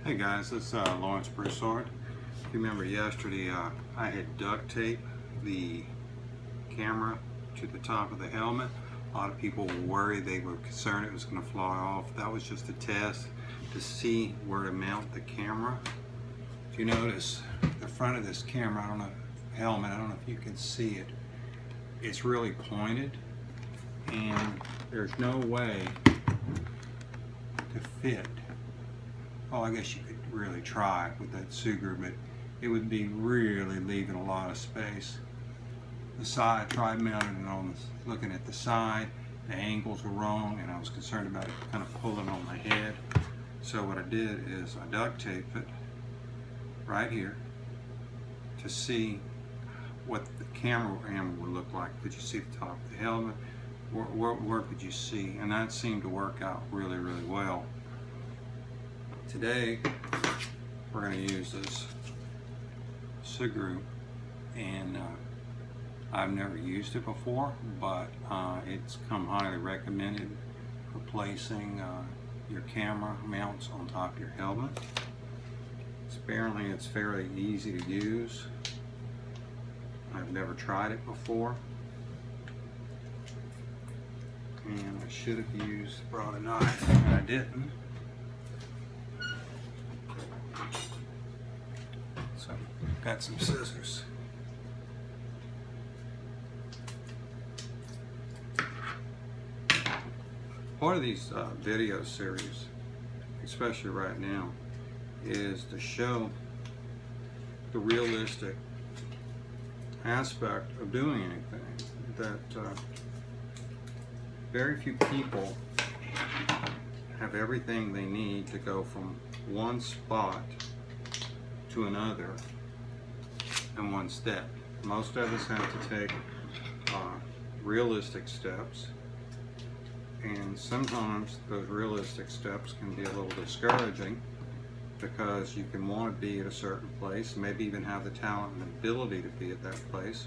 Hey guys, this is Lawrence Broussard. If you remember yesterday, I had duct taped the camera to the top of the helmet. A lot of people were worried, they were concerned it was going to fly off. That was just a test to see where to mount the camera. If you notice the front of this camera, I don't know if you can see it. It's really pointed and there's no way to fit. Well, I guess you could really try with that Sugru, but it would be really leaving a lot of space. The side, I tried mounting it on this, looking at the side, the angles were wrong, and I was concerned about it kind of pulling on my head. So what I did is I duct taped it right here to see what the camera angle would look like. Could you see the top of the helmet? Where could you see? And that seemed to work out really, really well. Today, we're going to use this Sugru, and I've never used it before, but it's come highly recommended for placing your camera mounts on top of your helmet. Apparently, it's fairly easy to use. I've never tried it before, and I should have brought a knife, and I didn't. So, got some scissors. Part of these video series, especially right now, is to show the realistic aspect of doing anything. That very few people have everything they need to go from one spot to another in one step. Most of us have to take realistic steps, and sometimes those realistic steps can be a little discouraging because you can want to be at a certain place, maybe even have the talent and ability to be at that place,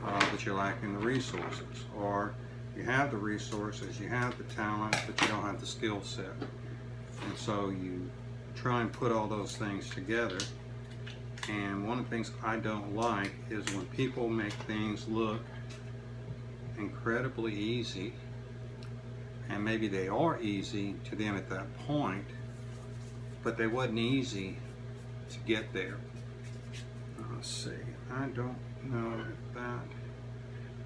but you're lacking the resources, or you have the resources, you have the talent, but you don't have the skill set. And so you try and put all those things together. And one of the things I don't like is when people make things look incredibly easy, and maybe they are easy to them at that point, but they wasn't easy to get there. Let's see, I don't know if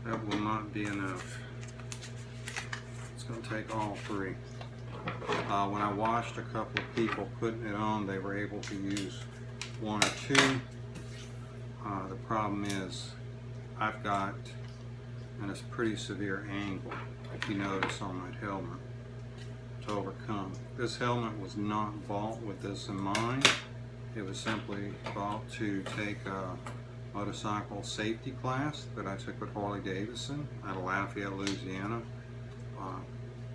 that will not be enough. It's going to take all three. When I watched a couple of people putting it on, they were able to use one or two. The problem is I've got, and it's a pretty severe angle, if you notice on that helmet, to overcome. This helmet was not bought with this in mind. It was simply bought to take a motorcycle safety class that I took with Harley Davidson out of Lafayette, Louisiana.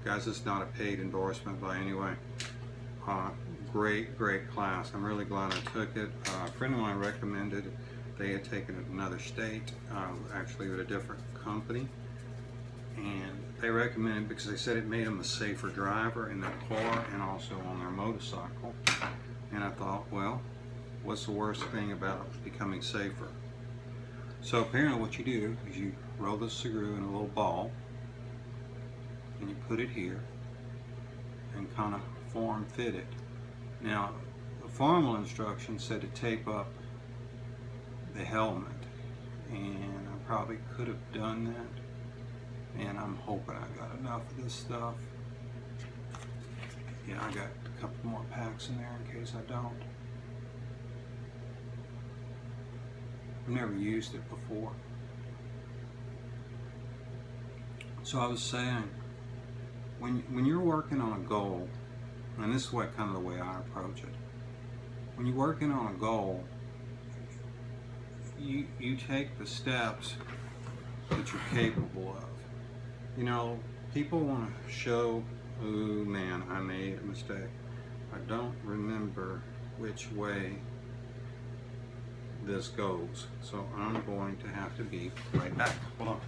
Guys, this is not a paid endorsement by any way. Great class. I'm really glad I took it. A friend of mine recommended it. They had taken it in another state, actually with a different company, and they recommended it because they said it made them a safer driver in their car and also on their motorcycle. And I thought, well, what's the worst thing about becoming safer? So apparently what you do is you roll the Sugru in a little ball and you put it here and kind of form fit it. Now, the formal instructions said to tape up the helmet, and I probably could have done that, and I'm hoping I got enough of this stuff. Yeah, I got a couple more packs in there in case I don't. I've never used it before. So I was saying, when you're working on a goal, and this is kind of the way I approach it. When you're working on a goal, you take the steps that you're capable of. You know, people want to show, oh man, I made a mistake. I don't remember which way this goes, so I'm going to have to be right back. Hold on.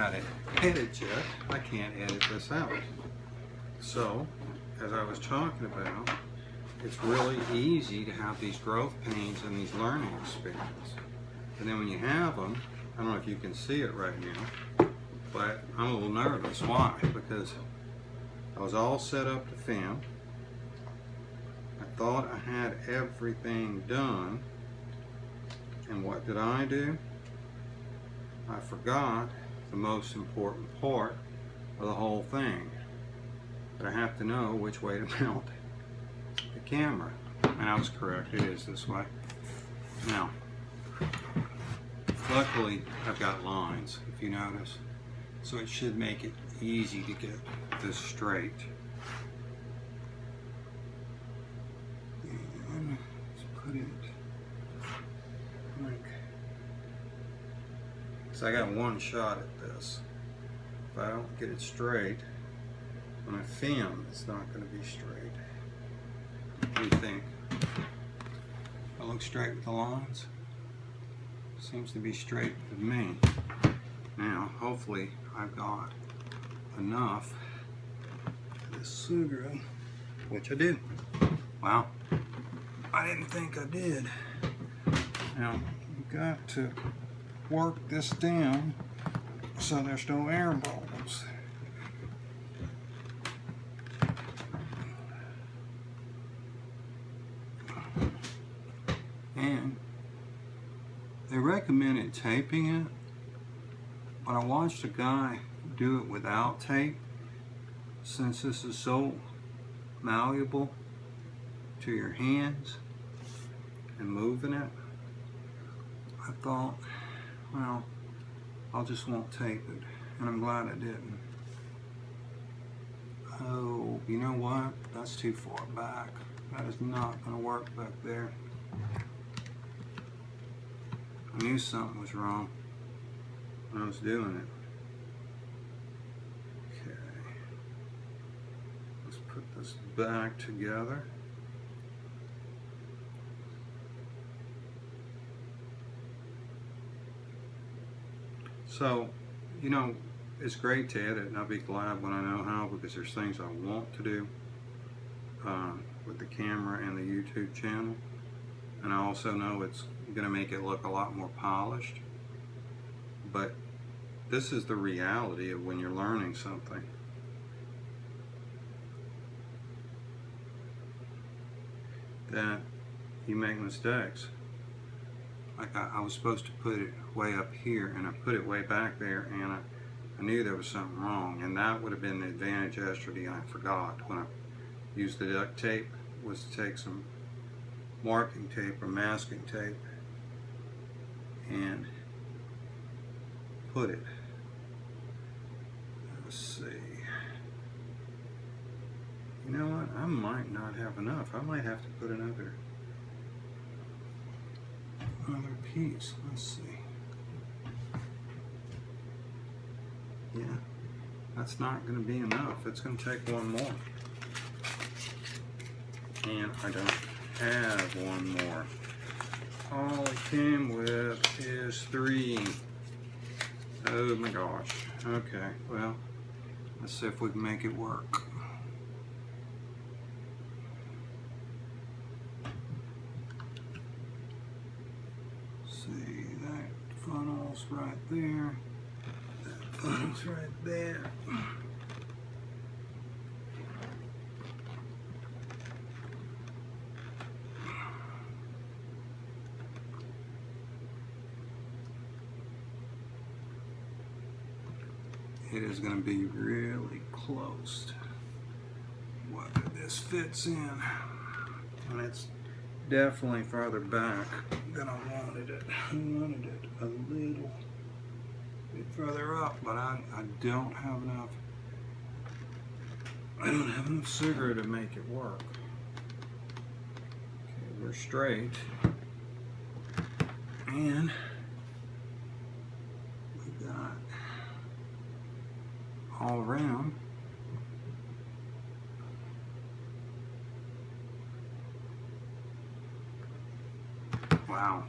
got it edited yet. I can't edit this out. So, as I was talking about, it's really easy to have these growth pains and these learning experiences. And then when you have them, I don't know if you can see it right now, but I'm a little nervous. Why? Because I was all set up to film. I thought I had everything done. And what did I do? I forgot the most important part of the whole thing. But I have to know which way to mount the camera. And I was correct, it is this way. Now, luckily I've got lines, if you notice. So it should make it easy to get this straight. And let's put it like, so I got one shot at this. If I don't get it straight, when I film, it's not going to be straight. What do you think? I look straight with the lines? Seems to be straight with me. Now, hopefully, I've got enough of this Sugru, which I do. Wow, I didn't think I did. Now, you've got to work this down so there's no air bubbles. And they recommended taping it, but I watched a guy do it without tape. Since this is so malleable to your hands and moving it, I thought, well, I just won't tape it, and I'm glad I didn't. Oh, you know what? That's too far back. That is not going to work back there. I knew something was wrong when I was doing it. Okay. Let's put this back together. So, you know, it's great to edit, and I'll be glad when I know how, because there's things I want to do with the camera and the YouTube channel. And I also know it's going to make it look a lot more polished. But this is the reality of when you're learning something. That you make mistakes. Like I was supposed to put it way up here, and I put it way back there, and I knew there was something wrong, and that would have been the advantage yesterday, and I forgot when I used the duct tape, was to take some marking tape or masking tape and put it. Let's see. You know what? I might not have enough. I might have to put another piece. Let's see. Yeah, that's not going to be enough. It's going to take one more. And I don't have one more. All it came with is 3. Oh my gosh. Okay, well, let's see if we can make it work. See, that funnel's right there. That funnel's right there. It is going to be really close to what this fits in, and it's definitely farther back than I wanted it. I wanted it a little bit further up, but I don't have enough. I don't have enough Sugru to make it work. Okay, we're straight, and we got all around. Wow.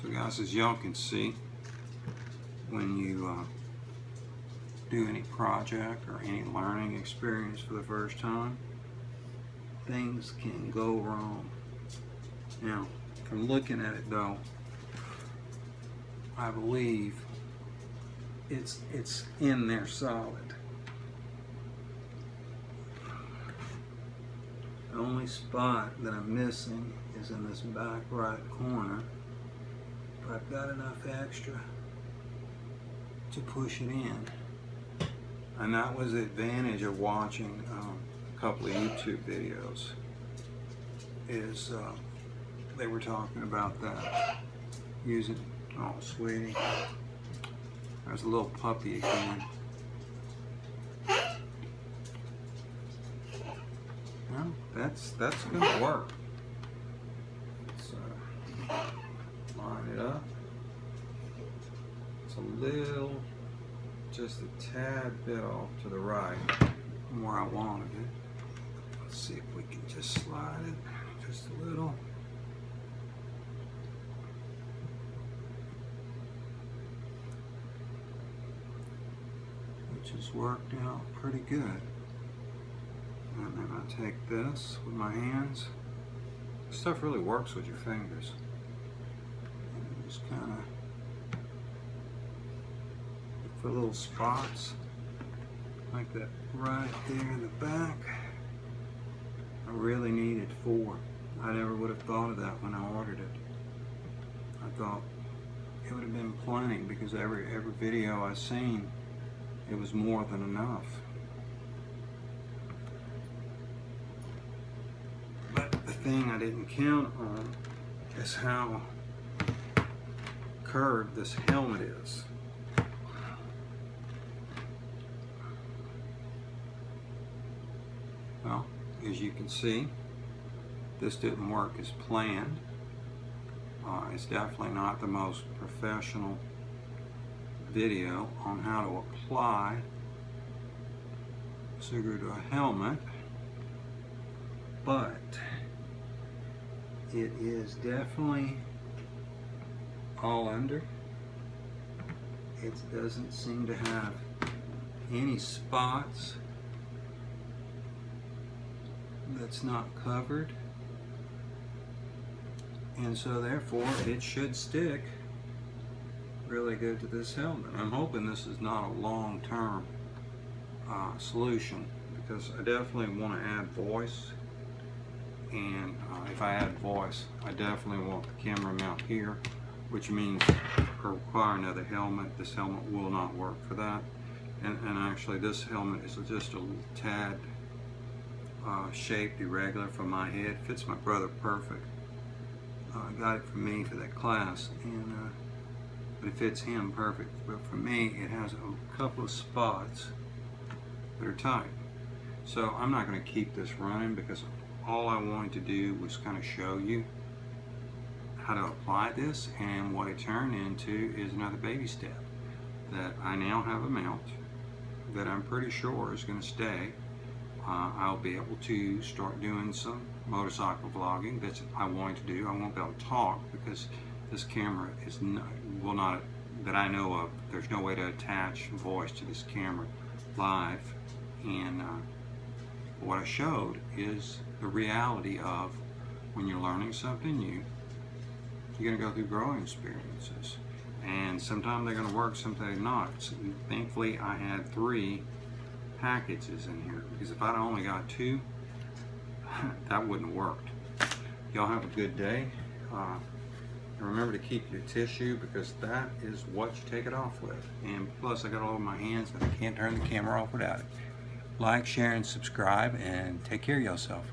So guys, as y'all can see, when you do any project or any learning experience for the first time, things can go wrong. Now, from looking at it though, I believe it's in there solid. The only spot that I'm missing is in this back right corner, but I've got enough extra to push it in. And that was the advantage of watching a couple of YouTube videos, is they were talking about that, using, oh sweetie, there's a little puppy again. Well, that's gonna work. So line it up. It's a little, just a tad bit off to the right from where I wanted it. Let's see if we can just slide it just a little. Which has worked out pretty good. And then I take this with my hands. This stuff really works with your fingers. And just kind of look for little spots like that right there in the back. I really needed 4. I never would have thought of that when I ordered it. I thought it would have been plenty, because every video I've seen, it was more than enough. But the thing I didn't count on is how curved this helmet is. Well, as you can see, this didn't work as planned. It's definitely not the most professional video on how to apply Sugru to a helmet, but it is definitely all under. It doesn't seem to have any spots that's not covered, and so therefore it should stick really good to this helmet. I'm hoping this is not a long-term solution, because I definitely want to add voice, and if I add voice, I definitely want the camera mount here, which means require another helmet. This helmet will not work for that, and actually this helmet is just a little tad shaped irregular for my head. Fits my brother perfect. I got it for me for that class, and but it fits him perfect. But for me, it has a couple of spots that are tight. So I'm not going to keep this running, because all I wanted to do was kind of show you how to apply this, and what it turned into is another baby step. That I now have a mount that I'm pretty sure is going to stay. I'll be able to start doing some motorcycle vlogging that I want to do. I won't be able to talk, because this camera is will not, that I know of, there's no way to attach voice to this camera live. And what I showed is the reality of when you're learning something new, you're going to go through growing experiences, and sometimes they're going to work, sometimes not. So thankfully I had 3 packages in here, because if I'd only got 2, that wouldn't have worked. Y'all have a good day. And remember to keep your tissue, because that is what you take it off with. And plus, I got all over my hands and I can't turn the camera off without it. Like, share, and subscribe, and take care of yourself.